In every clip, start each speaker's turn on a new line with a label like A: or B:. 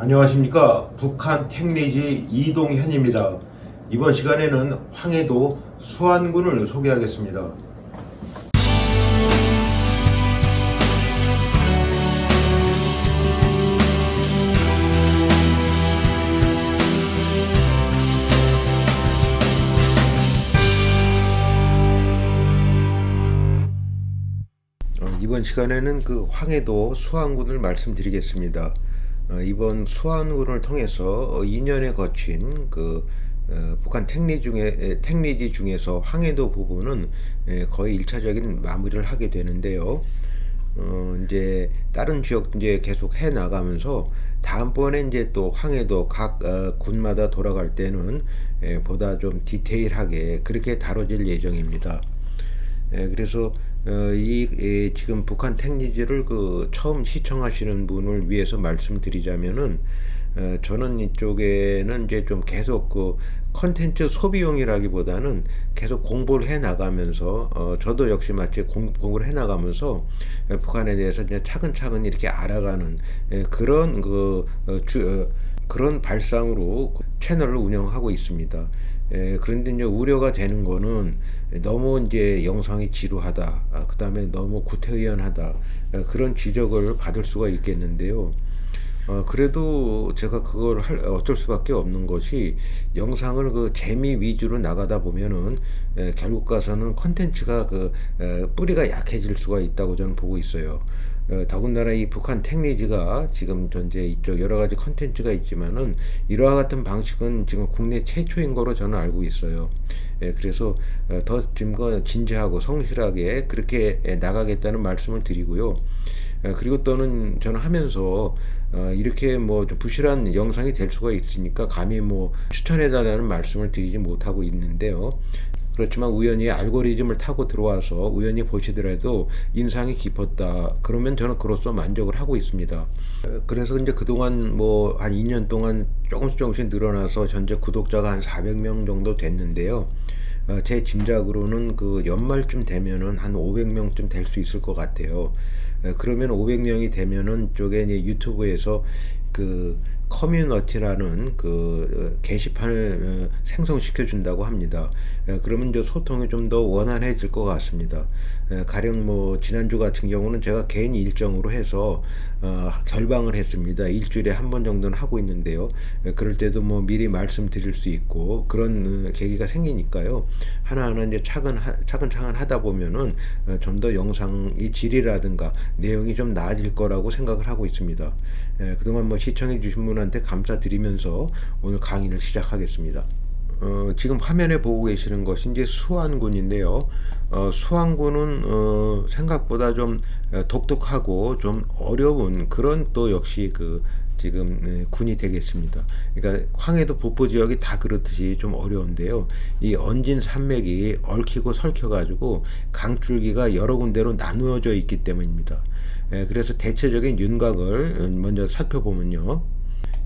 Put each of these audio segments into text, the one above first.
A: 안녕하십니까. 북한 택리지 이동현입니다. 이번 시간에는 황해도 수안군을 소개하겠습니다. 이번 시간에는 그 황해도 수안군을 말씀드리겠습니다. 이번 수안군을 통해서 2년에 거친 북한 택리지 중에서 황해도 부분은 거의 1차적인 마무리를 하게 되는데요. 이제 다른 지역 이제 계속 해 나가면서 다음번에 이제 또 황해도 각 군마다 돌아갈 때는 보다 좀 디테일하게 그렇게 다뤄질 예정입니다. 그래서 지금 북한 택리지를 처음 시청하시는 분을 위해서 말씀드리자면은 저는 이쪽에는 이제 좀 계속 컨텐츠 소비용이라기보다는 계속 공부를 해 나가면서 저도 역시 마치 공부를 해 나가면서 북한에 대해서 이제 차근차근 이렇게 알아가는 그런 발상으로 채널을 운영하고 있습니다. 그런데 이제 우려가 되는 거는 너무 이제 영상이 지루하다, 그 다음에 너무 구태의연하다, 그런 지적을 받을 수가 있겠는데요. 그래도 제가 그걸 어쩔 수밖에 없는 것이 영상을 재미 위주로 나가다 보면은 결국 가서는 콘텐츠가 뿌리가 약해질 수가 있다고 저는 보고 있어요. 더군다나 이 북한 택리지가 지금 현재 이쪽 여러 가지 콘텐츠가 있지만은 이러한 같은 방식은 지금 국내 최초인 거로 저는 알고 있어요. 그래서 더 좀 진지하고 성실하게 그렇게 나가겠다는 말씀을 드리고요. 그리고 또는 저는 하면서 이렇게 뭐 좀 부실한 영상이 될 수가 있으니까 감히 뭐 추천해달라는 말씀을 드리지 못하고 있는데요. 그렇지만 우연히 알고리즘을 타고 들어와서 우연히 보시더라도 인상이 깊었다, 그러면 저는 그로써 만족을 하고 있습니다. 그래서 이제 그동안 뭐 한 2년 동안 조금씩 늘어나서 현재 구독자가 한 400명 정도 됐는데요. 제 짐작으로는 연말쯤 되면은 한 500명쯤 될 수 있을 것 같아요. 그러면 500명이 되면은 쪽에 이제 유튜브에서 커뮤니티라는 게시판을 생성시켜 준다고 합니다. 그러면 이제 소통이 좀 더 원활해질 것 같습니다. 가령 뭐 지난주 같은 경우는 제가 개인 일정으로 해서 결방을 했습니다. 일주일에 한 번 정도는 하고 있는데요. 그럴 때도 뭐 미리 말씀드릴 수 있고 그런 계기가 생기니까요. 하나하나 이제 차근차근 하다 보면은 좀 더 영상의 질이라든가 내용이 좀 나아질 거라고 생각을 하고 있습니다. 그동안 뭐 시청해 주신 분한테 감사드리면서 오늘 강의를 시작하겠습니다. 지금 화면에 보고 계시는 것이 이제 수안군인데요. 수안군은 생각보다 좀 독특하고 좀 어려운 그런 또 역시 지금 군이 되겠습니다. 그러니까 황해도 북부 지역이 다 그렇듯이 좀 어려운데요. 이 언진 산맥이 얽히고 설켜가지고 강줄기가 여러 군데로 나누어져 있기 때문입니다. 그래서 대체적인 윤곽을 먼저 살펴보면요.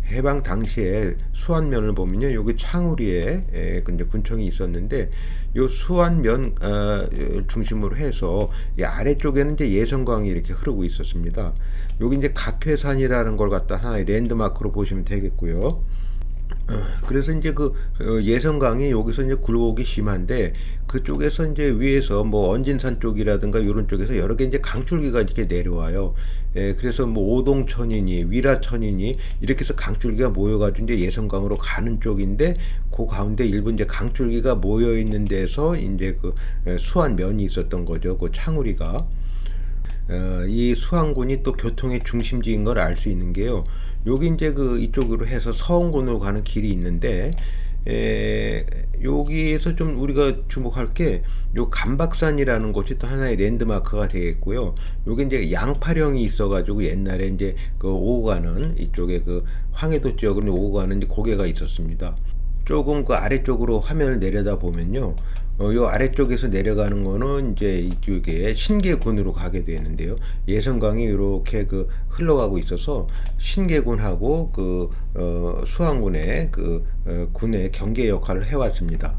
A: 해방 당시에 수안면을 보면요, 여기 창우리에 이제 군청이 있었는데, 요 수안면 중심으로 해서 이 아래쪽에는 이제 예성강이 이렇게 흐르고 있었습니다. 여기 이제 각회산이라는 걸 갖다 하나의 랜드마크로 보시면 되겠고요. 그래서 이제 예성강이 여기서 이제 굴곡이 심한데 그쪽에서 이제 위에서 뭐 언진산 쪽이라든가 이런 쪽에서 여러 개 이제 강줄기가 이렇게 내려와요. 그래서 뭐 오동천이니 위라천이니 이렇게 해서 강줄기가 모여가지고 이제 예성강으로 가는 쪽인데 그 가운데 일부 이제 강줄기가 모여 있는 데서 이제 수안면이 있었던 거죠. 그 창우리가. 이 수안군이 또 교통의 중심지인 걸 알 수 있는 게요. 여기 이제 이쪽으로 해서 서원군으로 가는 길이 있는데, 여기에서 좀 우리가 주목할 게 요 감박산이라는 곳이 또 하나의 랜드마크가 되겠고요. 요게 이제 양파령이 있어가지고 옛날에 이제 오고 가는 이쪽에 황해도 지역으로 오고 가는 이제 고개가 있었습니다. 조금 아래쪽으로 화면을 내려다 보면요. 요 아래쪽에서 내려가는 거는 이제 이쪽에 신계군으로 가게 되는데요. 예성강이 이렇게 흘러가고 있어서 신계군하고 수안군의 군의 경계 역할을 해왔습니다.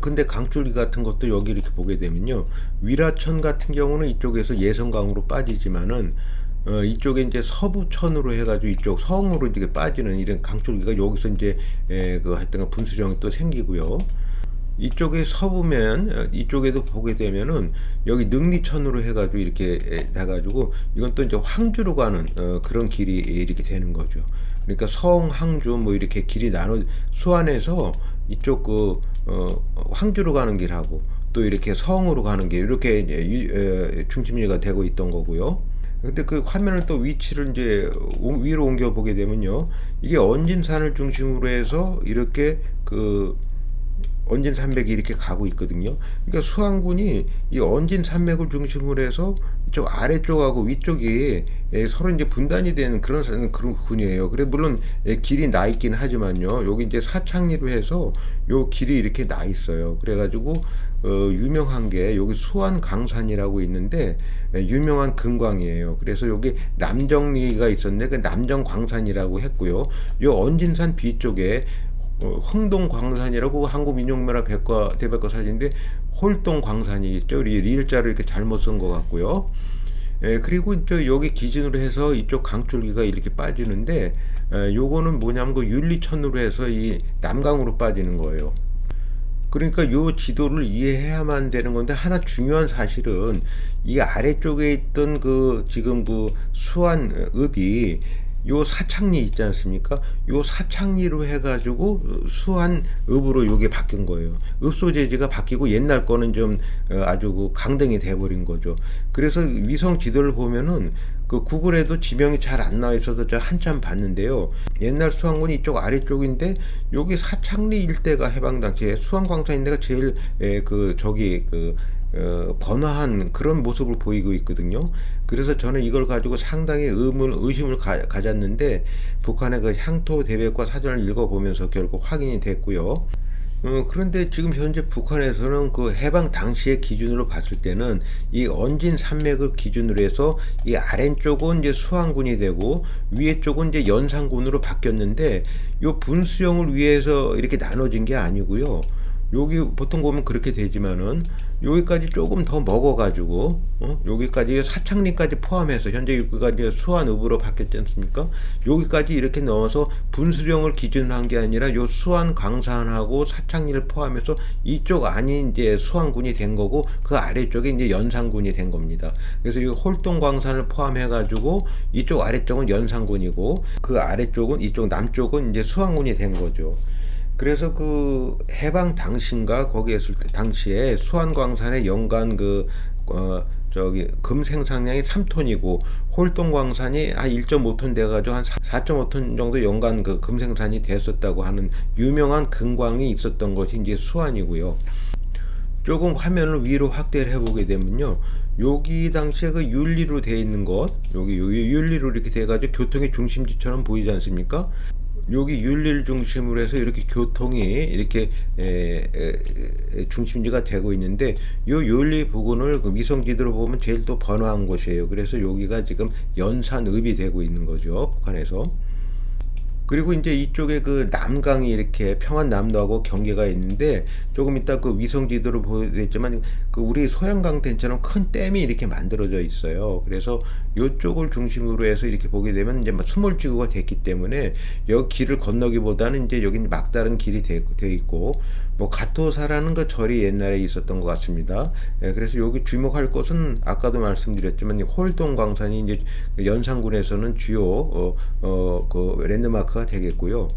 A: 근데 강줄기 같은 것도 여기 이렇게 보게 되면요. 위라천 같은 경우는 이쪽에서 예성강으로 빠지지만은 이쪽에 이제 서부천으로 해가지고 이쪽 성으로 이렇게 빠지는 이런 강줄기가 여기서 이제 그 하여튼 분수령이 또 생기고요. 이쪽에 서부면 이쪽에도 보게 되면은 여기 능리천으로 해가지고 이렇게 나가지고 이건 또 이제 황주로 가는 그런 길이 이렇게 되는 거죠. 그러니까 성, 항주 뭐 이렇게 길이 나눠 수안에서 이쪽 황주로 가는 길하고 또 이렇게 성으로 가는 길 이렇게 이제 중심지가 되고 있던 거고요. 근데 그 화면을 또 위치를 이제 위로 옮겨 보게 되면요. 이게 언진산을 중심으로 해서 이렇게 언진 산맥이 이렇게 가고 있거든요. 그러니까 수안군이 이 언진 산맥을 중심으로 해서 이쪽 아래쪽하고 위쪽이 서로 이제 분단이 되는 그런 군이에요. 그래 물론 길이 나 있긴 하지만요. 여기 이제 사창리로 해서 요 길이 이렇게 나 있어요. 그래가지고 유명한 게 여기 수안 강산이라고 있는데 유명한 금광이에요. 그래서 여기 남정리가 있었는데 그 남정광산이라고 했고요. 요 언진산 뒤쪽에 흥동광산이라고 한국민족문화 대백과 사진인데 홀동광산이 있죠. 리을자를 이렇게 잘못 쓴 것 같고요. 그리고 여기 기준으로 해서 이쪽 강줄기가 이렇게 빠지는데 요거는 뭐냐면 그 윤리천으로 해서 이 남강으로 빠지는 거예요. 그러니까 요 지도를 이해해야만 되는 건데 하나 중요한 사실은 이 아래쪽에 있던 지금 수안읍이 요 사창리 있지 않습니까? 요 사창리로 해가지고 수안읍으로 요게 바뀐 거예요. 읍소재지가 바뀌고 옛날 거는 좀 아주 강등이 돼버린 거죠. 그래서 위성 지도를 보면은 구글에도 지명이 잘 안 나와 있어서 저 한참 봤는데요. 옛날 수안군이 이쪽 아래쪽인데 여기 사창리 일대가 해방 당시에 수안광산 일대가 제일 번화한 그런 모습을 보이고 있거든요. 그래서 저는 이걸 가지고 상당히 의심을 가졌는데 북한의 그 향토 대백과 사전을 읽어보면서 결국 확인이 됐고요. 그런데 지금 현재 북한에서는 그 해방 당시의 기준으로 봤을 때는 이 언진 산맥을 기준으로 해서 이 아래쪽은 이제 수안군이 되고 위에 쪽은 이제 연산군으로 바뀌었는데 요 분수령을 위해서 이렇게 나눠진 게 아니고요. 여기 보통 보면 그렇게 되지만은 여기까지 조금 더 먹어가지고 여기까지 사창리까지 포함해서 현재 여기가 이제 수안읍으로 바뀌었지 않습니까? 여기까지 이렇게 넣어서 분수령을 기준으로 한 게 아니라 요 수안 강산하고 사창리를 포함해서 이쪽 안이 이제 수안군이 된 거고 그 아래쪽에 이제 연산군이 된 겁니다. 그래서 이 홀동광산을 포함해가지고 이쪽 아래쪽은 연산군이고 그 아래쪽은 이쪽 남쪽은 이제 수안군이 된 거죠. 그래서 그 해방 당시인가 거기 했을 때 당시에 수안광산의 연간 금 생산량이 3톤이고 홀동광산이 한 1.5톤 돼가지고 한 4.5톤 정도 연간 금 생산이 됐었다고 하는 유명한 금광이 있었던 것이 이제 수안이고요. 조금 화면을 위로 확대를 해보게 되면요. 여기 당시에 그 윤리로 되어 있는 것, 여기 윤리로 이렇게 돼가지고 교통의 중심지처럼 보이지 않습니까? 여기 윤리를 중심으로 해서 이렇게 교통이 이렇게 중심지가 되고 있는데 요 윤리 부근을 위성지도로 보면 제일 또 번화한 곳이에요. 그래서 여기가 지금 연산읍이 되고 있는 거죠, 북한에서. 그리고 이제 이쪽에 그 남강이 이렇게 평안남도하고 경계가 있는데 조금 이따 그 위성 지도로 보겠지만 우리 소양강댐처럼 큰 댐이 이렇게 만들어져 있어요. 그래서 이쪽을 중심으로 해서 이렇게 보게 되면 이제 수몰지구가 됐기 때문에 여기 길을 건너기보다는 이제 여기 막다른 길이 돼 있고 가토사라는 그 절이 옛날에 있었던 것 같습니다. 그래서 여기 주목할 것은 아까도 말씀드렸지만 홀동광산이 이제 연산군에서는 주요 랜드마크가 되겠고요.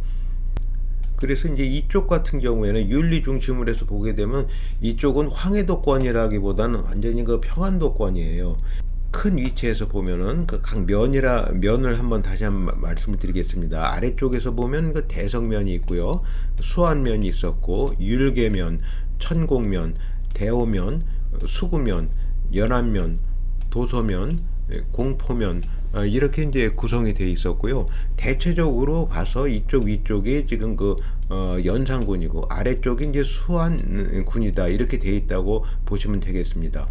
A: 그래서 이제 이쪽 같은 경우에는 윤리 중심으로 해서 보게 되면 이쪽은 황해도권이라기보다는 완전히 평안도권이에요. 큰 위치에서 보면은 각 면을 한번 다시 한번 말씀을 드리겠습니다. 아래쪽에서 보면 대성면이 있고요. 수안면이 있었고 율계면, 천곡면, 대오면, 수구면, 연안면, 도서면, 공포면 이렇게 이제 구성이 되어 있었고요. 대체적으로 봐서 이쪽 위쪽이 지금 연산군이고 아래쪽이 이제 수안군이다 이렇게 되어 있다고 보시면 되겠습니다.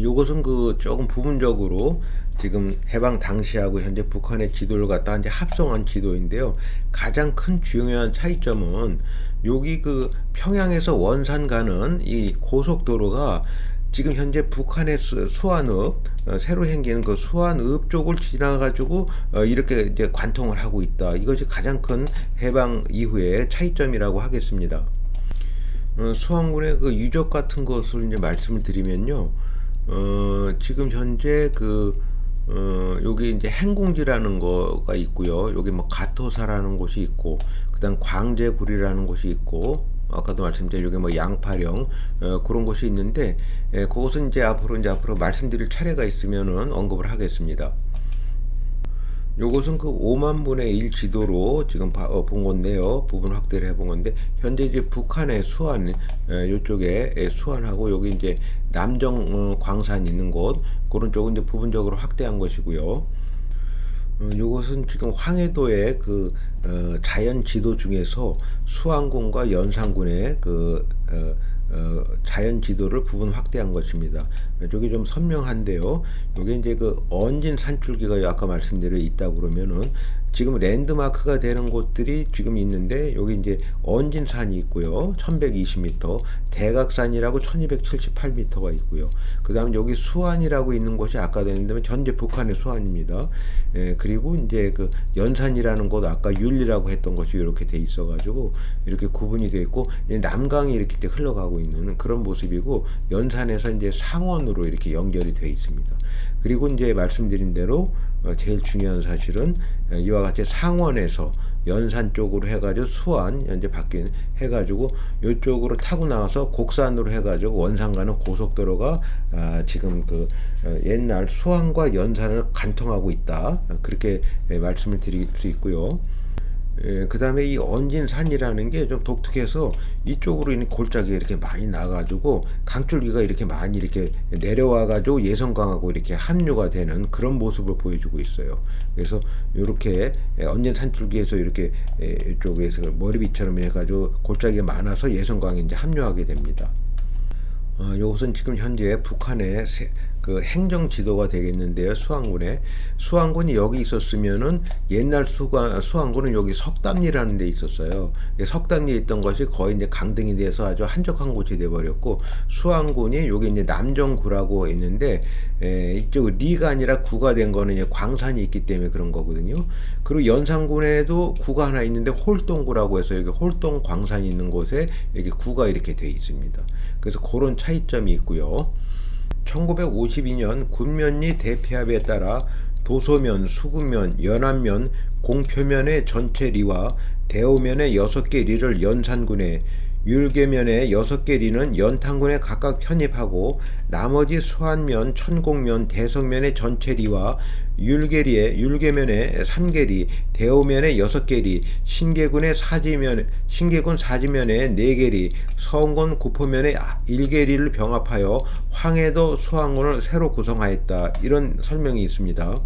A: 요것은 조금 부분적으로 지금 해방 당시하고 현재 북한의 지도를 갖다 이제 합성한 지도인데요. 가장 큰 중요한 차이점은 여기 평양에서 원산 가는 이 고속도로가 지금 현재 북한의 수안읍 새로 생긴 그 수완읍 쪽을 지나가지고 이렇게 이제 관통을 하고 있다. 이것이 가장 큰 해방 이후의 차이점이라고 하겠습니다. 수완군의 그 유적 같은 것을 이제 말씀을 드리면요. 지금 현재 여기 이제 행공지라는 거가 있고요. 여기 뭐 가토사라는 곳이 있고, 그다음 광제굴이라는 곳이 있고, 아까도 말씀드린 여기 뭐 양파령 그런 곳이 있는데, 그것은 이제 앞으로 말씀드릴 차례가 있으면은 언급을 하겠습니다. 요것은 그 5만 분의 1 지도로 지금 본 건데요. 부분 확대를 해본 건데, 현재 이제 북한의 수안, 요쪽에 수안하고 여기 이제 남정 광산 있는 곳, 그런 쪽은 이제 부분적으로 확대한 것이고요. 요것은 지금 황해도의 자연 지도 중에서 수안군과 연산군의 자연 지도를 부분 확대한 것입니다. 이게 좀 선명한데요. 이게 이제 언진 산줄기가 아까 말씀드린 있다 그러면은 지금 랜드마크가 되는 곳들이 지금 있는데, 여기 이제 언진산이 있고요. 1120m, 대각산이라고 1278m가 있고요. 그 다음 여기 수안이라고 있는 곳이 아까도 했는데 현재 북한의 수안입니다. 그리고 이제 연산이라는 곳 아까 율리라고 했던 것이 이렇게 돼 있어가지고 이렇게 구분이 돼 있고, 남강이 이렇게 이제 흘러가고 있는 그런 모습이고, 연산에서 이제 상원으로 이렇게 연결이 돼 있습니다. 그리고 이제 말씀드린 대로 제일 중요한 사실은 이와 같이 상원에서 연산 쪽으로 해가지고 수안 현재 바뀐 해가지고 이쪽으로 타고 나와서 곡산으로 해가지고 원산 가는 고속도로가 지금 옛날 수안과 연산을 관통하고 있다, 그렇게 말씀을 드릴 수 있고요. 그 다음에 이 언진산이라는 게 좀 독특해서 이쪽으로 있는 골짜기가 이렇게 많이 나가지고 강줄기가 이렇게 많이 이렇게 내려와가지고 예성강하고 이렇게 합류가 되는 그런 모습을 보여주고 있어요. 그래서 이렇게 언진산줄기에서 이렇게 이쪽에서 머리빗처럼 해가지고 골짜기가 많아서 예성강에 이제 합류하게 됩니다. 이것은 지금 현재 북한의 행정 지도가 되겠는데요. 수안군이 여기 있었으면은 옛날 수안군은 여기 석담리라는 데 있었어요. 석담리에 있던 것이 거의 이제 강등이 돼서 아주 한적한 곳이 돼 버렸고, 수안군이 여기 이제 남정구라고 있는데, 이쪽 리가 아니라 구가 된 거는 이제 광산이 있기 때문에 그런 거거든요. 그리고 연산군에도 구가 하나 있는데 홀동구라고 해서 여기 홀동 광산이 있는 곳에 여기 구가 이렇게 돼 있습니다. 그래서 그런 차이점이 있고요. 1952년 군면리 대폐합에 따라 도소면, 수구면, 연안면, 공표면의 전체 리와 대오면의 6개 리를 연산군에, 율계면의 6개 리는 연탄군에 각각 편입하고, 나머지 수안면, 천곡면, 대성면의 전체 리와 율계면의 3개 리, 대오면의 6개 리, 신계군 사지면의 4개 리, 서원군 구포면의 1개 리를 병합하여 황해도 수안군을 새로 구성하였다. 이런 설명이 있습니다.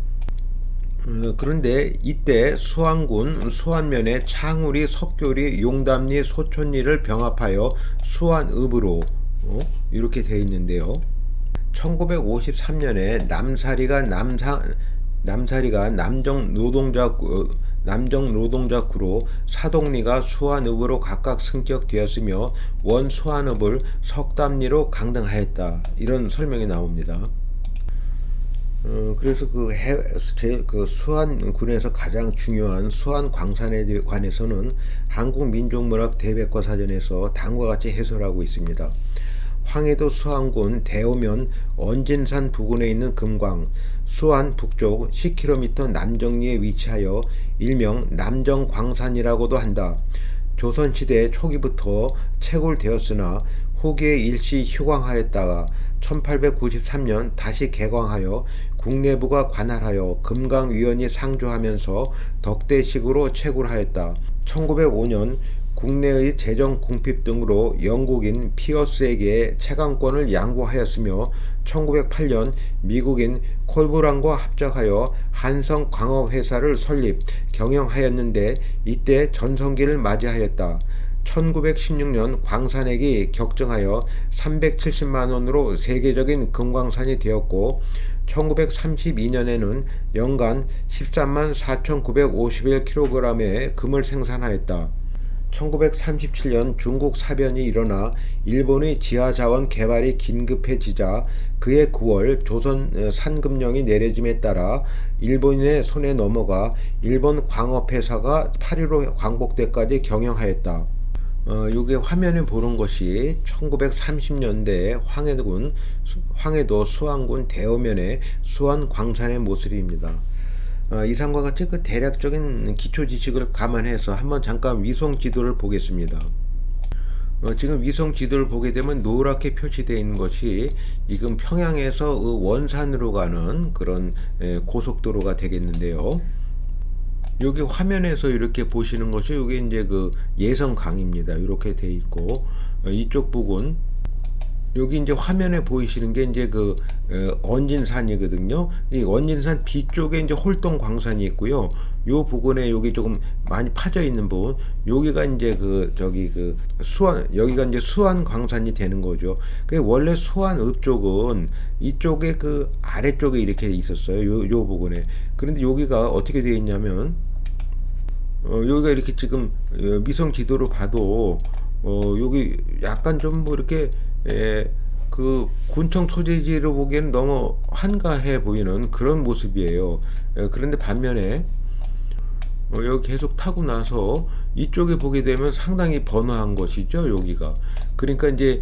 A: 그런데 이때 수안군 수안면에 창우리, 석교리, 용담리, 소촌리를 병합하여 수안읍으로 이렇게 되어 있는데요. 1953년에 남사리가 남정노동자구로 사동리가 수안읍으로 각각 승격되었으며 원 수안읍을 석담리로 강등하였다. 이런 설명이 나옵니다. 그래서 수안군에서 가장 중요한 수안 광산에 관해서는 한국민족문학 대백과사전에서 다음과 같이 해설하고 있습니다. 황해도 수안군 대오면 언진산 부근에 있는 금광, 수안 북쪽 10km 남정리에 위치하여 일명 남정광산이라고도 한다. 조선시대 초기부터 채굴되었으나 후기에 일시 휴광하였다가 1893년 다시 개광하여 국내부가 관할하여 금강위원이 상주하면서 덕대식으로 채굴하였다. 1905년 국내의 재정 궁핍 등으로 영국인 피어스에게 채광권을 양보하였으며 1908년 미국인 콜브란과 합작하여 한성광업회사를 설립, 경영하였는데 이때 전성기를 맞이하였다. 1916년 광산액이 격증하여 370만원으로 세계적인 금광산이 되었고, 1932년에는 연간 13만 4,951kg의 금을 생산하였다. 1937년 중국 사변이 일어나 일본의 지하자원 개발이 긴급해지자 그해 9월 조선 산금령이 내려짐에 따라 일본인의 손에 넘어가 일본 광업회사가 8.15 광복대까지 경영하였다. 요게 화면에 보는 것이 1930년대 황해도 수안군 대어면의 수안 광산의 모습입니다. 이상과 같이 그 대략적인 기초 지식을 감안해서 한번 잠깐 위성 지도를 보겠습니다. 지금 위성 지도를 보게 되면 노랗게 표시되어 있는 것이 지금 평양에서 원산으로 가는 그런 고속도로가 되겠는데요. 여기 화면에서 이렇게 보시는 것이 이게 이제 그 예성강입니다. 이렇게 돼 있고 이쪽 부분 여기 이제 화면에 보이시는 게 이제 그 언진산이거든요. 이 언진산 뒤쪽에 이제 홀동 광산이 있고요. 요 부근에 여기 조금 많이 파져 있는 부분, 여기가 이제 그 저기 그 수안, 여기가 이제 수안 광산이 되는 거죠. 그 원래 수안읍 쪽은 이쪽에 그 아래쪽에 이렇게 있었어요. 요 부근에. 그런데 여기가 어떻게 되어 있냐면 여기가 이렇게 지금 미성 지도로 봐도 여기 약간 좀 뭐 이렇게 그 군청 소재지로 보기에는 너무 한가해 보이는 그런 모습이에요. 그런데 반면에 여기 계속 타고 나서 이쪽에 보게 되면 상당히 번화한 것이죠. 여기가. 그러니까 이제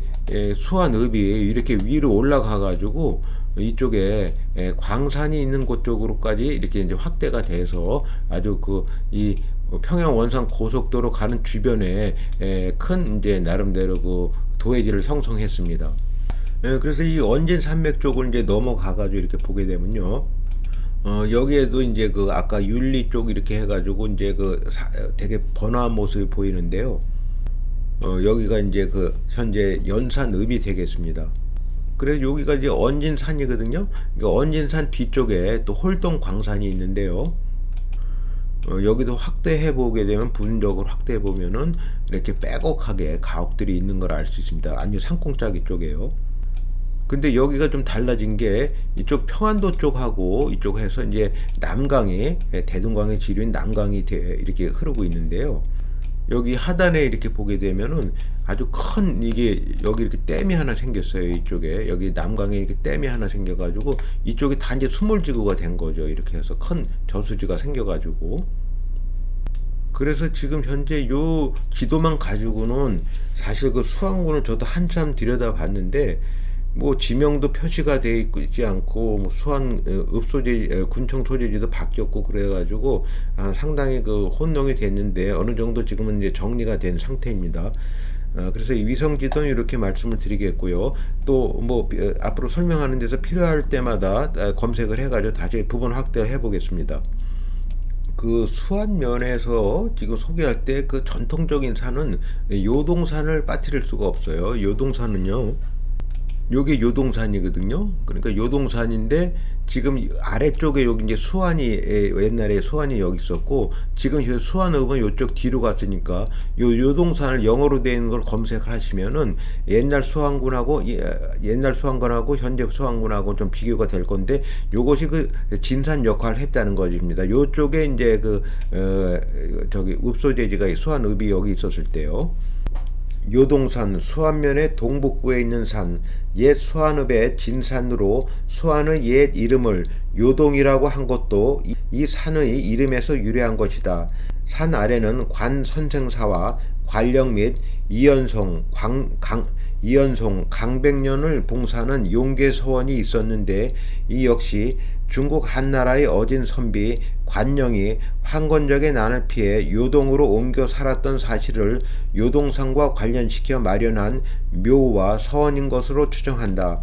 A: 수안읍이 이렇게 위로 올라가 가지고 이쪽에 광산이 있는 곳 쪽으로까지 이렇게 이제 확대가 돼서 아주 그 이 평양 원산 고속도로 가는 주변에 큰 이제 나름대로 그 도해지를 형성했습니다. 그래서 이 언진 산맥 쪽을 이제 넘어가 가지고 이렇게 보게 되면요. 여기에도 이제 그 아까 윤리 쪽 이렇게 해가지고 이제 그 되게 번화한 모습이 보이는데요. 여기가 이제 그 현재 연산읍이 되겠습니다. 그래서 여기가 이제 언진산이거든요. 그러니까 언진산 뒤쪽에 또 홀동 광산이 있는데요. 여기도 확대해 보게 되면 부분적으로 확대해 보면은 이렇게 빼곡하게 가옥들이 있는 걸 알 수 있습니다. 아니면 산꼭짜기 쪽에요. 근데 여기가 좀 달라진 게 이쪽 평안도 쪽하고 이쪽 해서 이제 남강이 대동강의 지류인 남강이 이렇게 흐르고 있는데요. 여기 하단에 이렇게 보게 되면은 아주 큰 이게 여기 이렇게 댐이 하나 생겼어요. 이쪽에 여기 남강에 이렇게 댐이 하나 생겨가지고 이쪽이 다 이제 수몰지구가 된 거죠. 이렇게 해서 큰 저수지가 생겨가지고 그래서 지금 현재 요 지도만 가지고는 사실 그 수안군을 저도 한참 들여다봤는데 뭐 지명도 표시가 되어 있지 않고 뭐 수안 읍소재 군청 소재지도 바뀌었고 그래가지고 상당히 그 혼동이 됐는데 어느 정도 지금은 이제 정리가 된 상태입니다. 그래서 이 위성 지도는 이렇게 말씀을 드리겠고요. 또 뭐 앞으로 설명하는 데서 필요할 때마다 검색을 해가지고 다시 부분 확대를 해보겠습니다. 그 수안면에서 지금 소개할 때 그 전통적인 산은 요동산을 빠뜨릴 수가 없어요. 요동산은요. 요게 요동산이거든요. 그러니까 요동산인데 지금 아래쪽에 여기 이제 수안이 옛날에 수안이 여기 있었고 지금 수안읍은 요쪽 뒤로 갔으니까 요 요동산을 영어로 된 걸 검색을 하시면은 옛날 수안군하고 현재 수안군하고 좀 비교가 될 건데 요것이 그 진산 역할을 했다는 것입니다. 요쪽에 이제 그 저기 읍소재지가 수안읍이 여기 있었을 때요. 요동산 수안면의 동북부에 있는 산, 옛 수안읍의 진산으로 수안의 옛 이름을 요동이라고 한 것도 이 산의 이름에서 유래한 것이다. 산 아래는 관선생사와 관령 및 이연송, 강백년을 봉사하는 용계서원이 있었는데 이 역시 중국 한나라의 어진 선비 관령이 황건적의 난을 피해 요동으로 옮겨 살았던 사실을 요동산과 관련시켜 마련한 묘와 서원인 것으로 추정한다.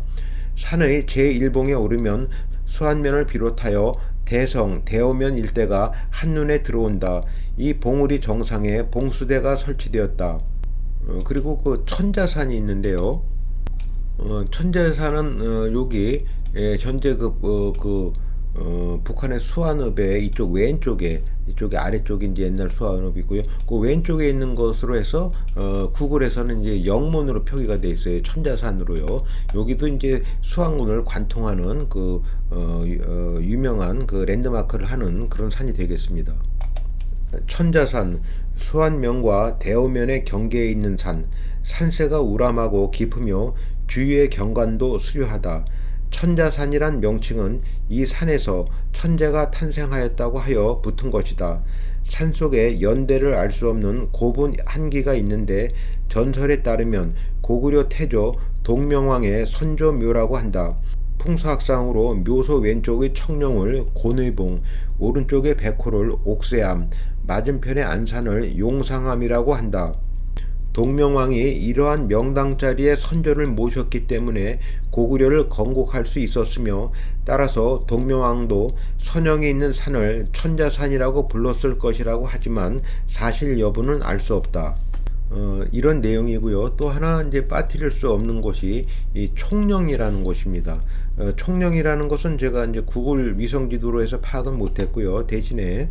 A: 산의 제1봉에 오르면 수안면을 비롯하여 대성, 대오면 일대가 한눈에 들어온다. 이 봉우리 정상에 봉수대가 설치되었다. 그리고 그 천자산이 있는데요. 천자산은 여기 현재 북한의 수안읍의 이쪽 왼쪽에 이쪽에 아래쪽이 이제 옛날 수안읍이고요. 그 왼쪽에 있는 것으로 해서 구글에서는 이제 영문으로 표기가 돼 있어요. 천자산으로요. 여기도 이제 수안군을 관통하는 그 유명한 그 랜드마크를 하는 그런 산이 되겠습니다. 천자산, 수안면과 대오면의 경계에 있는 산, 산세가 우람하고 깊으며 주위의 경관도 수려하다. 천자산이란 명칭은 이 산에서 천재가 탄생하였다고 하여 붙은 것이다. 산속에 연대를 알 수 없는 고분 한기가 있는데 전설에 따르면 고구려 태조 동명왕의 선조묘라고 한다. 풍수학상으로 묘소 왼쪽의 청룡을 곤의봉, 오른쪽의 백호를 옥새암, 맞은편의 안산을 용상암이라고 한다. 동명왕이 이러한 명당 자리에 선조를 모셨기 때문에 고구려를 건국할 수 있었으며, 따라서 동명왕도 선영이 있는 산을 천자산이라고 불렀을 것이라고 하지만 사실 여부는 알 수 없다. 이런 내용이고요. 또 하나 이제 빠뜨릴 수 없는 곳이 이 총령이라는 곳입니다. 총령이라는 것은 제가 이제 구글 위성 지도로 해서 파악은 못했고요. 대신에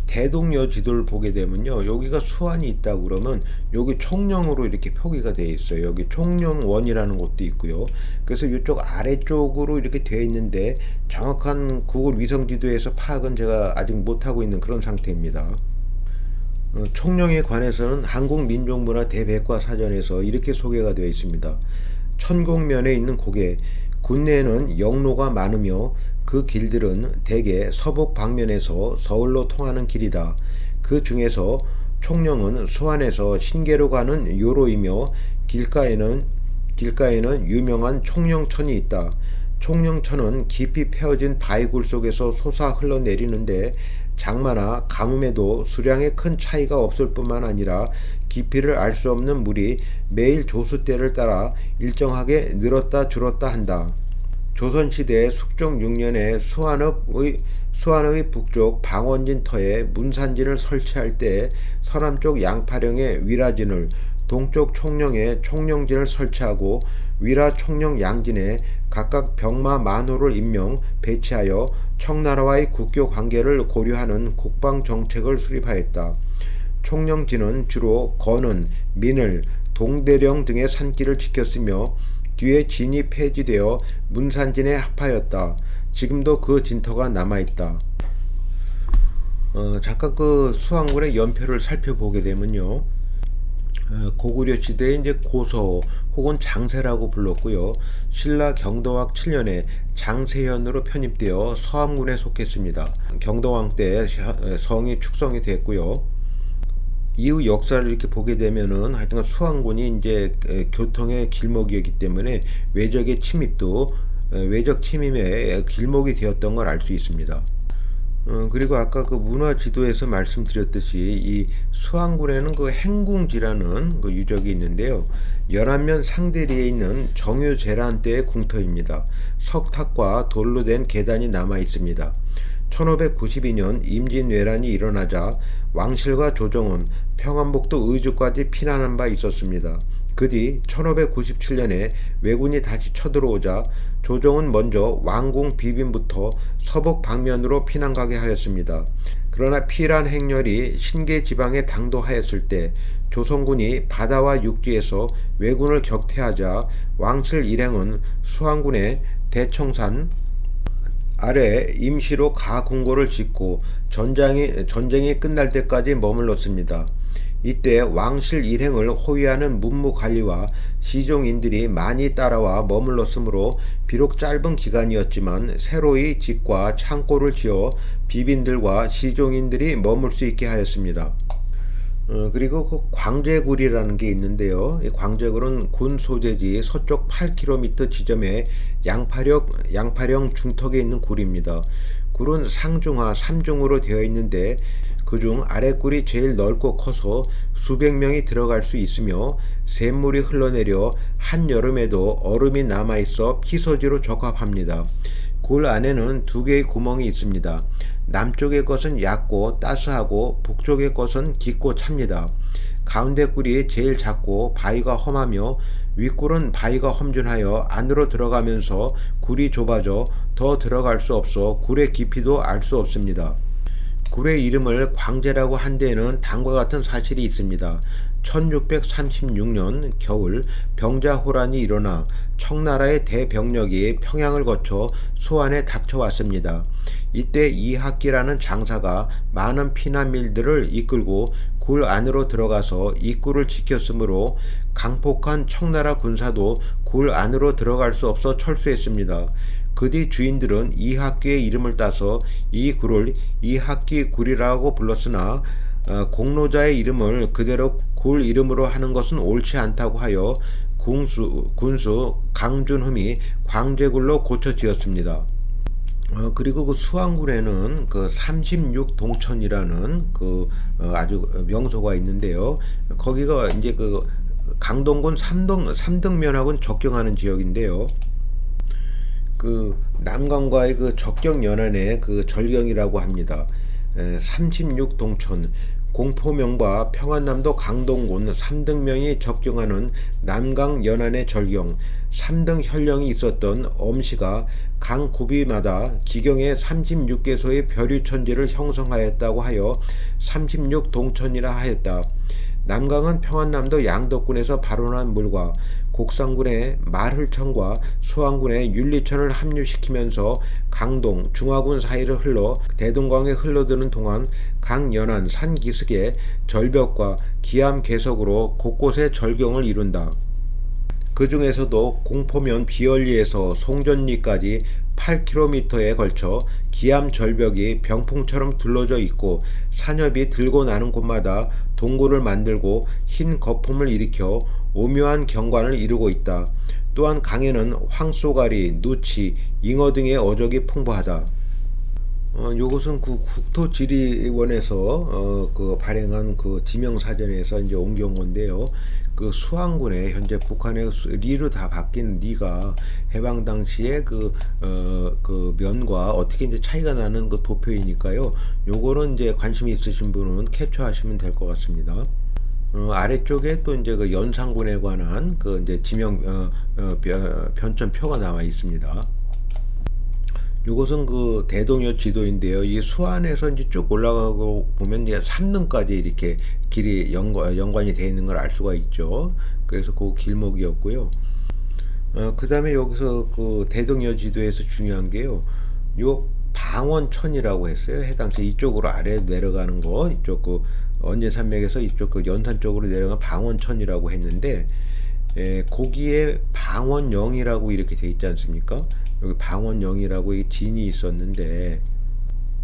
A: 대동여 지도를 보게 되면요, 여기가 수안이 있다고 그러면 여기 총령으로 이렇게 표기가 되어 있어요. 여기 총령원이라는 곳도 있고요. 그래서 이쪽 아래쪽으로 이렇게 되어 있는데 정확한 구글 위성 지도에서 파악은 제가 아직 못하고 있는 그런 상태입니다. 총령에 관해서는 한국민족문화 대백과사전에서 이렇게 소개가 되어 있습니다. 천곡면에 있는 고개, 국내에는 영로가 많으며 그 길들은 대개 서북 방면에서 서울로 통하는 길이다. 그 중에서 총령은 수안에서 신계로 가는 요로이며 길가에는 유명한 총령천이 있다. 총령천은 깊이 패어진 바위굴 속에서 솟아 흘러내리는데 장마나 가뭄에도 수량에 큰 차이가 없을 뿐만 아니라 깊이를 알 수 없는 물이 매일 조수대를 따라 일정하게 늘었다 줄었다 한다. 조선시대 숙종 6년에 수안읍의 북쪽 방원진 터에 문산진을 설치할 때 서남쪽 양파령에 위라진을, 동쪽 총령에 총령진을 설치하고 위라 총령 양진에 각각 병마 만호를 임명 배치하여 청나라와의 국교 관계를 고려하는 국방 정책을 수립하였다. 총령진은 주로 건은, 민을, 동대령 등의 산길을 지켰으며 뒤에 진이 폐지되어 문산진에 합하였다. 지금도 그 진터가 남아있다. 잠깐 그 수안군의 연표를 살펴보게 되면요, 고구려 시대에 이제 고서 혹은 장세라고 불렀고요. 신라 경동왕 7년에 장세현으로 편입되어 서암군에 속했습니다. 경동왕 때 성이 축성이 됐고요. 이후 역사를 이렇게 보게 되면은 하여튼 수안군이 이제 교통의 길목이었기 때문에 외적의 침입도 외적 침입의 길목이 되었던 걸 알 수 있습니다. 그리고 아까 그 문화 지도에서 말씀드렸듯이 이 수안군에는 그 행궁지라는 그 유적이 있는데요. 연안면 상대리에 있는 정유재란 때의 궁터입니다. 석탑과 돌로 된 계단이 남아 있습니다. 1592년 임진왜란이 일어나자 왕실과 조정은 평안북도 의주까지 피난한 바 있었습니다. 그 뒤 1597년에 왜군이 다시 쳐들어오자 조정은 먼저 왕궁 비빈부터 서북 방면으로 피난가게 하였습니다. 그러나 피란 행렬이 신계 지방에 당도하였을 때 조선군이 바다와 육지에서 왜군을 격퇴하자 왕실 일행은 수안군의 대청산 아래 임시로 가궁궐을 짓고 전쟁이 끝날 때까지 머물렀습니다. 이때 왕실 일행을 호위하는 문무관리와 시종인들이 많이 따라와 머물렀으므로 비록 짧은 기간이었지만 새로이 집과 창고를 지어 비빈들과 시종인들이 머물 수 있게 하였습니다. 그리고 그 광제굴이라는 게 있는데요. 이 광제굴은 군 소재지 서쪽 8km 지점에 양파령 중턱에 있는 굴입니다. 굴은 상중하 3중으로 되어 있는데 그중 아랫굴이 제일 넓고 커서 수백 명이 들어갈 수 있으며 샘물이 흘러내려 한여름에도 얼음이 남아있어 피서지로 적합합니다. 굴 안에는 두 개의 구멍이 있습니다. 남쪽의 것은 얕고 따스하고 북쪽의 것은 깊고 찹니다. 가운데 굴이 제일 작고 바위가 험하며 윗굴은 바위가 험준하여 안으로 들어가면서 굴이 좁아져 더 들어갈 수 없어 굴의 깊이도 알 수 없습니다. 굴의 이름을 광제라고 한 데에는 다음과 같은 사실이 있습니다. 1636년 겨울 병자호란이 일어나 청나라의 대병력이 평양을 거쳐 수안에 닥쳐왔습니다. 이때 이학기라는 장사가 많은 피난민들을 이끌고 굴 안으로 들어가서 입구를 지켰으므로 강폭한 청나라 군사도 굴 안으로 들어갈 수 없어 철수했습니다. 그 뒤 주인들은 이학기의 이름을 따서 이 굴을 이학기 굴이라고 불렀으나 공로자의 이름을 그대로 굴 이름으로 하는 것은 옳지 않다고 하여 군수 강준흠이 광제굴로 고쳐 지었습니다. 그리고 그 수안군에는 그 36동천이라는 그 아주 명소가 있는데요. 거기가 이제 그 강동군 삼등면하고는 접경하는 지역인데요. 그 남강과의 그 접경 연안의 그 절경이라고 합니다. 36동천 공포명과 평안남도 강동군 삼등면이 접경하는 남강 연안의 절경, 삼등현령이 있었던 엄시가 강 고비마다 기경에 36개소의 벼류천지를 형성하였다고 하여 36동천이라 하였다. 남강은 평안남도 양덕군에서 발원한 물과 곡상군의 말흘천과 수안군의 윤리천을 합류시키면서 강동, 중화군 사이를 흘러 대동강에 흘러드는 동안 강 연안 산 기슭의 절벽과 기암 개석으로 곳곳에 절경을 이룬다. 그 중에서도 공포면 비얼리에서 송전리까지 8km에 걸쳐 기암 절벽이 병풍처럼 둘러져 있고 산협이 들고 나는 곳마다 동굴을 만들고 흰 거품을 일으켜 오묘한 경관을 이루고 있다. 또한 강에는 황쏘가리, 누치, 잉어 등의 어족이 풍부하다. 요것은 그 국토지리원에서 그 발행한 그 지명사전에서 이제 옮겨온 건데요. 그 수안군에 현재 북한의 리로 다 바뀐 리가 해방 당시에 그 면과 어떻게 이제 차이가 나는 그 도표이니까요. 요거는 이제 관심이 있으신 분은 캡처하시면 될 것 같습니다. 아래쪽에 또 이제 그 연산군에 관한 그 이제 지명 변천표가 나와 있습니다. 요것은 그 대동여 지도인데요. 이 수안에서 이제 쭉 올라가고 보면 이제 삼릉까지 이렇게 길이 연관이 되어 있는 걸 알 수가 있죠. 그래서 그 길목이었고요. 그 다음에 여기서 그 대동여 지도에서 중요한 게요. 요 방원천이라고 했어요. 해당시 이쪽으로 아래 내려가는 거, 이쪽 그 언제산맥에서 이쪽 그 연산 쪽으로 내려가는 방원천이라고 했는데, 거기에 방원영이라고 이렇게 돼 있지 않습니까? 여기 방원영이라고 이 진이 있었는데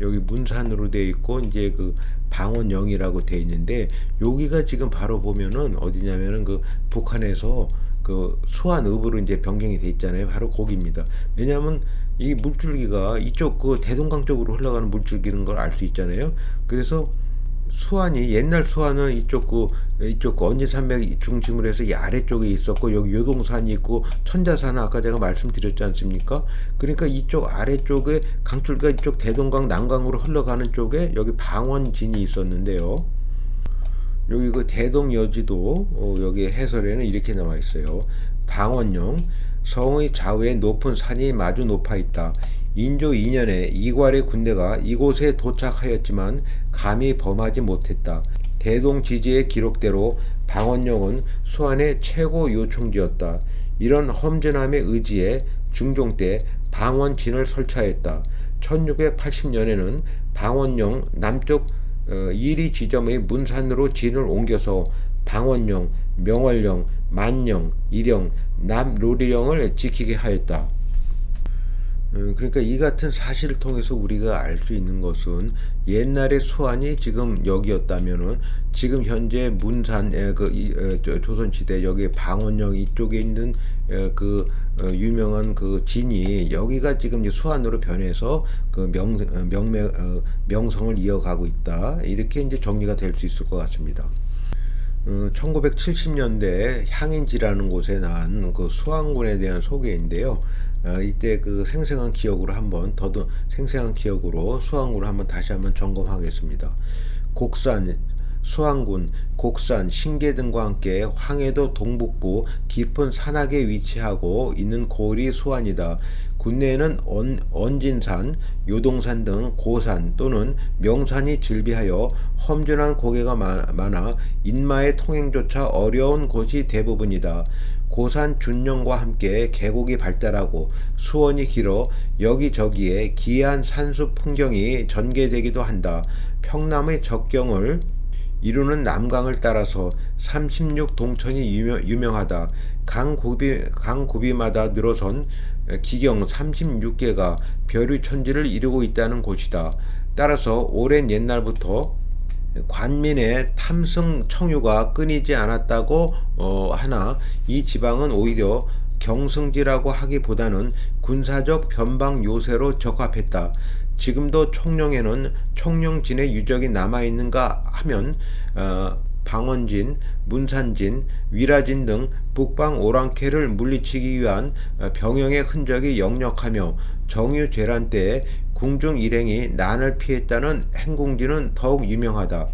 A: 여기 문산으로 돼 있고 이제 그 방원영이라고 돼 있는데 여기가 지금 바로 보면은 어디냐면은 그 북한에서 그 수안읍으로 이제 변경이 돼 있잖아요. 바로 거기입니다. 왜냐하면 이 물줄기가 이쪽 그 대동강 쪽으로 흘러가는 물줄기인 걸 알 수 있잖아요. 그래서 수안이 옛날 수안은 이쪽 그 언제산맥 중심으로 해서 이 아래쪽에 있었고 여기 요동산이 있고 천자산은 아까 제가 말씀드렸지 않습니까? 그러니까 이쪽 아래쪽에 강줄기가 이쪽 대동강 남강으로 흘러가는 쪽에 여기 방원진이 있었는데요. 여기 그 대동여지도 여기 해설에는 이렇게 나와 있어요. 방원령 성의 좌우에 높은 산이 마주 높아 있다. 인조 2년에 이괄의 군대가 이곳에 도착하였지만 감히 범하지 못했다. 대동지지의 기록대로 방원령은 수안의 최고 요충지였다. 이런 험준함의 의지에 중종 때 방원진을 설치하였다. 1680년에는 방원령 남쪽 이리 지점의 문산으로 진을 옮겨서 방원령, 명월령, 만령, 일령, 남로리령을 지키게 하였다. 그러니까 이 같은 사실을 통해서 우리가 알 수 있는 것은 옛날의 수안이 지금 여기였다면은 지금 현재 문산 조선시대 여기 방원령 이쪽에 있는 유명한 그 진이 여기가 지금 수안으로 변해서 그 명성을 이어가고 있다. 이렇게 이제 정리가 될 수 있을 것 같습니다. 1970년대 향인지라는 곳에 난 그 수안군에 대한 소개인데요. 이때 그 생생한 기억으로 한번 생생한 기억으로 수안군을 다시 한번 점검하겠습니다. 곡산 수안군, 곡산, 신계 등과 함께 황해도 동북부 깊은 산악에 위치하고 있는 고을이 수안이다. 국내에는 언진산, 요동산 등 고산 또는 명산이 즐비하여 험준한 고개가 많아 인마의 통행조차 어려운 곳이 대부분이다. 고산 준령과 함께 계곡이 발달하고 수원이 길어 여기저기에 기이한 산수 풍경이 전개되기도 한다. 평남의 적경을 이루는 남강을 따라서 36 동천이 유명하다. 강구비마다 늘어선 기경 36개가 별위천지를 이루고 있다는 곳이다. 따라서 오랜 옛날부터 관민의 탐승 청유가 끊이지 않았다고 하나 이 지방은 오히려 경승지라고 하기보다는 군사적 변방 요새로 적합했다. 지금도 총령에는 총령진의 유적이 남아있는가 하면 방원진, 문산진, 위라진 등 북방 오랑캐를 물리치기 위한 병영의 흔적이 역력하며 정유재란 때에 궁중 일행이 난을 피했다는 행궁지는 더욱 유명하다.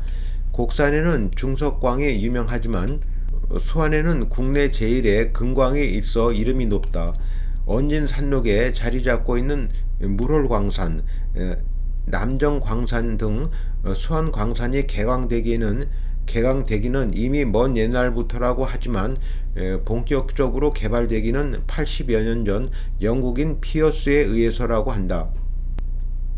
A: 곡산에는 중석광이 유명하지만 수안에는 국내 제1의 금광이 있어 이름이 높다. 언진 산록에 자리 잡고 있는 물홀광산, 남정광산 등 수안광산이 개강되기는 이미 먼 옛날부터라고 하지만 본격적으로 개발되기는 80여 년 전 영국인 피어스에 의해서라고 한다.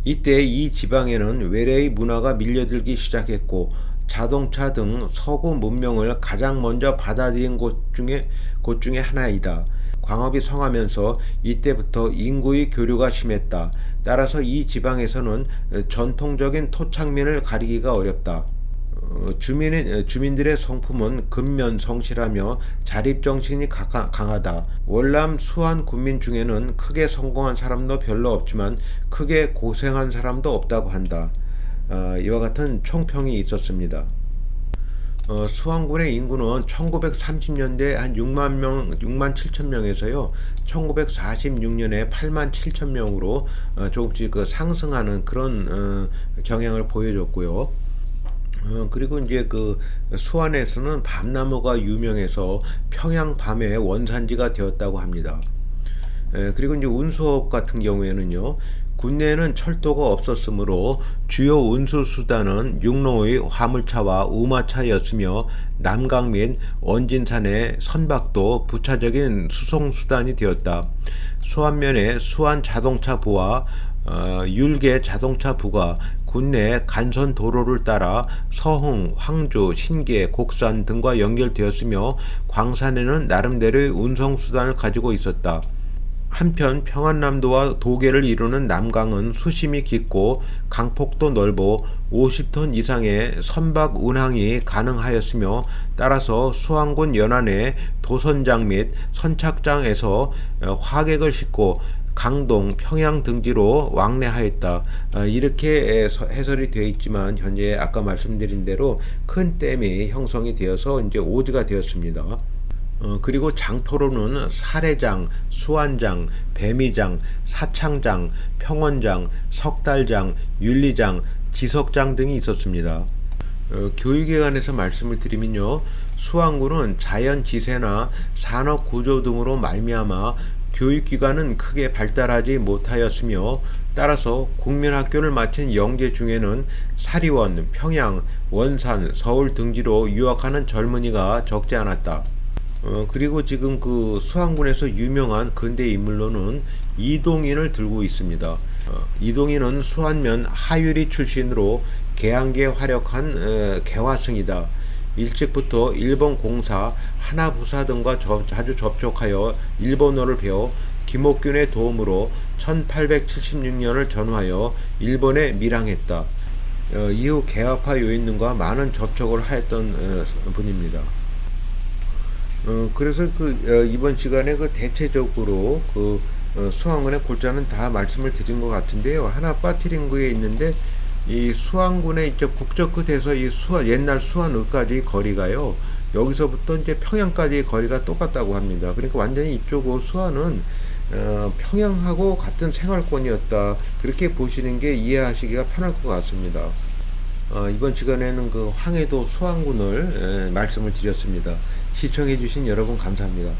A: 이때 이 지방에는 외래의 문화가 밀려들기 시작했고 자동차 등 서구 문명을 가장 먼저 받아들인 곳 중에 하나이다. 광업이 성하면서 이때부터 인구의 교류가 심했다. 따라서 이 지방에서는 전통적인 토착민을 가리기가 어렵다. 주민들의 성품은 근면성실하며 자립정신이 강하다. 월남 수안 군민 중에는 크게 성공한 사람도 별로 없지만 크게 고생한 사람도 없다고 한다. 이와 같은 총평이 있었습니다. 수안군의 인구는 1930년대 한 6만 7천 명에서요 1946년에 8만 7천 명으로 조금씩 상승하는 그런 경향을 보여줬고요. 그리고 이제 그 수안에서는 밤나무가 유명해서 평양 밤의 원산지가 되었다고 합니다. 그리고 이제 운수업 같은 경우에는요, 국내에는 철도가 없었으므로 주요 운수 수단은 육로의 화물차와 우마차였으며 남강 및 원진산의 선박도 부차적인 수송 수단이 되었다. 수안면에 수안 자동차부와 율계 자동차부가 국내 간선 도로를 따라 서흥, 황주, 신계, 곡산 등과 연결되었으며 광산에는 나름대로의 운송 수단을 가지고 있었다. 한편 평안남도와 도계를 이루는 남강은 수심이 깊고 강폭도 넓어 50톤 이상의 선박 운항이 가능하였으며 따라서 수안군 연안의 도선장 및 선착장에서 화객을 싣고 강동, 평양 등지로 왕래하였다. 이렇게 해설이 되어 있지만 현재 아까 말씀드린 대로 큰 댐이 형성이 되어서 이제 오지가 되었습니다. 그리고 장터로는 사례장, 수안장, 배미장, 사창장, 평원장, 석달장, 윤리장, 지석장 등이 있었습니다. 교육에 관해서 말씀을 드리면요, 수안군은 자연지세나 산업구조 등으로 말미암아 교육기관은 크게 발달하지 못하였으며 따라서 국민학교를 마친 영재 중에는 사리원, 평양, 원산, 서울 등지로 유학하는 젊은이가 적지 않았다. 그리고 지금 그 수안군에서 유명한 근대 인물로는 이동인을 들고 있습니다. 이동인은 수안면 하유리 출신으로 개항계 활약한 개화승이다. 일찍부터 일본 공사, 하나부사 등과 자주 접촉하여 일본어를 배워 김옥균의 도움으로 1876년을 전후하여 일본에 밀항했다. 이후 개화파 요인들과 많은 접촉을 하였던 분입니다. 그래서 이번 시간에 대체적으로 수안군의 골자는 다 말씀을 드린 것 같은데요. 하나 빠뜨린 거에 있는데 이 수안군의 이제 북쪽 끝에서 이 옛날 수안읍까지 거리가요. 여기서부터 이제 평양까지 거리가 똑같다고 합니다. 그러니까 완전히 이쪽 수안은 평양하고 같은 생활권이었다. 그렇게 보시는 게 이해하시기가 편할 것 같습니다. 이번 시간에는 그 황해도 수안군을 말씀을 드렸습니다. 시청해 주신 여러분 감사합니다.